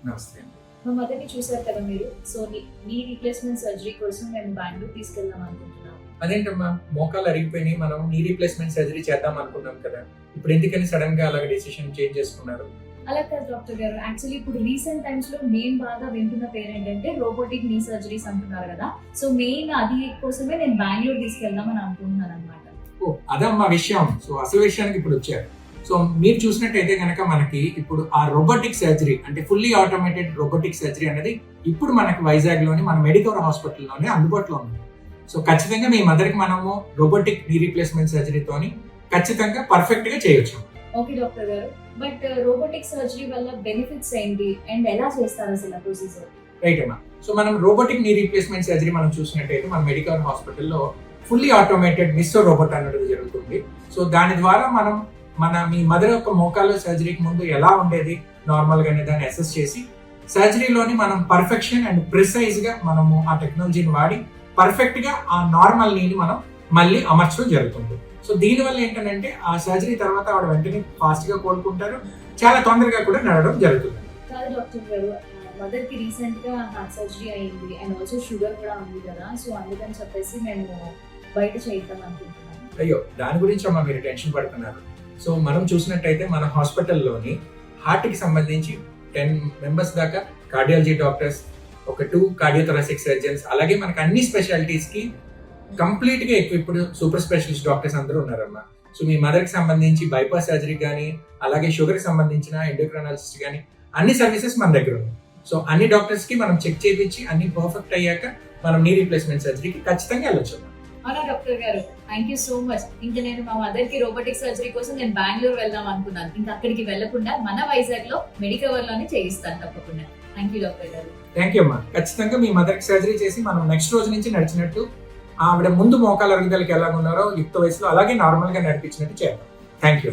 నమస్తే అండి. మా మదర్ని చూసారు కదా మీరు. సో నీ రీప్లేస్మెంట్ సర్జరీ కోసం మేము బెంగళూరు తీసుకెళ్దాం అనుకుంటున్నాం. అదేంటమ్మా, మోకాలు అరిగిపోయినాయి, మనం నీ రీప్లేస్మెంట్ సర్జరీ చేద్దాం అనుకున్నాం కదా, ఇప్పుడు ఎందుకని సడన్ గా అలాగ డెసిషన్ చేంజ్ చేసుకున్నారు? అలా కాదు డాక్టర్ గారు, యాక్చువల్లీ ఇప్పుడు రీసెంట్ టైమ్స్ లో నేను బాగా వింటున్న పేరు ఏంటంటే రోబోటిక్ నీ సర్జరీస్ అంటున్నారు కదా. సో మెయిన్ అది కోసమే నేను బెంగళూరు తీసుకెళ్దాం అని అనుకుంటున్నాను అనమాట. ఓ అదమ్మా విషయం. సో అసలు విషయానికి ఇప్పుడు వచ్చారు. సో మీరు చూసినట్టయితే కనుక మనకి ఇప్పుడు ఆ రోబోటిక్ సర్జరీ అంటే ఫుల్లీ ఆటోమేటెడ్ రోబోటిక్ సర్జరీ అనేది ఇప్పుడు మనకి వైజాగ్ లోని మన మెడికవర్ హాస్పిటల్లోనే అందుబాటులో ఉంది. సో ఖచ్చితంగా మీ మదర్కి మనము రోబోటిక్ నీ రీప్లేస్మెంట్ సర్జరీతోని ఖచ్చితంగా పర్ఫెక్ట్ గా చేయొచ్చు. ఓకే డాక్టర్ గారు, బట్ రోబోటిక్ సర్జరీ వల్ల బెనిఫిట్స్ ఏంటి అండ్ ఎలా చేస్తారు అసలు ప్రొసీజర్? రైట్ అమ్మా. సో మనం రోబోటిక్ నీ రీప్లేస్మెంట్ సర్జరీ మనం చూసినట్టయితే మన మెడికవర్ హాస్పిటల్లో ఫుల్లీ ఆటోమేటెడ్ మిస్సో రోబోట్ అనేది జరుగుతుంది. సో దాని ద్వారా మనం మీ మదర్ యొక్క మోకాలు సర్జరీకి ముందు ఎలా ఉండేది నార్మల్ గానే దాన్ని అసెస్ చేసి సర్జరీలోని మనం పర్ఫెక్షన్ అండ్ ప్రిసైజ్ గా మనము ఆ టెక్నాలజీని వాడి పర్ఫెక్ట్ గా ఆ నార్మల్ నీని మనం మళ్ళీ అమర్చడం జరుగుతుంది. సో దీనివల్ల ఏంటంటే ఆ సర్జరీ తర్వాత ఆవిడ వెంటనే ఫాస్ట్ గా కోలుకుంటారు, చాలా తొందరగా కూడా నడవడం జరుగుతుంది. కాదు డాక్టర్ గారు, మదర్ కి రీసెంట్ గా హార్ట్ సర్జరీ అయింది అండ్ ఆల్సో షుగర్ కూడా ఉంది కదా. సో అందుకని చెప్పేసి మేము బయట చేద్దాం అనుకుంటున్నాం. అయ్యో దాని గురించి అమ్మా మీరు టెన్షన్ పడుతున్నారు. సో మనం చూసినట్టయితే మన హాస్పిటల్లోని హార్ట్ కి సంబంధించి 10 మెంబర్స్ దాకా కార్డియాలజీ డాక్టర్స్, ఒక 2 కార్డియోథొరాసిక్ సర్జన్స్, అలాగే మనకి అన్ని స్పెషాలిటీస్ కి కంప్లీట్ గా ఇప్పుడు సూపర్ స్పెషలిస్ట్ డాక్టర్స్ అందరూ ఉన్నారమ్మా. సో మీ మదర్ కి సంబంధించి బైపాస్ సర్జరీ కానీ అలాగే షుగర్ కి సంబంధించిన ఎండోక్రైనాలజిస్ట్ కానీ అన్ని సర్వీసెస్ మన దగ్గర ఉన్నాయి. సో అన్ని డాక్టర్స్ కి మనం చెక్ చేయించి అన్ని పర్ఫెక్ట్ అయ్యాక మనం నీ రీప్లేస్మెంట్ సర్జరీకి ఖచ్చితంగా వెళ్ళొచ్చు. అవునా డాక్టర్ గారు, థ్యాంక్ యూ సో మచ్. ఇంకా నేను మా మదర్ కి రోబోటిక్ సర్జరీ కోసం నేను బెంగళూరు వెళ్దాం అనుకున్నాను. ఇంకా అక్కడికి వెళ్లకుండా మన వైజాగ్ లో మెడికవర్ లోనే చేయిస్తాను తప్పకుండా. థ్యాంక్ యూ డాక్టర్ గారు. థ్యాంక్ యూ అమ్మా. ఖచ్చితంగా మీ మదర్ కి సర్జరీ చేసి మనం నెక్స్ట్ రోజు నుంచి నడిచినట్టు ఆవిడ ముందు మోకాల అరుగుదలకి ఎలా ఉన్నారో యుక్త వయసులో అలాగే నార్మల్ గా నడిపించినట్టు చేద్దాం. Thank you.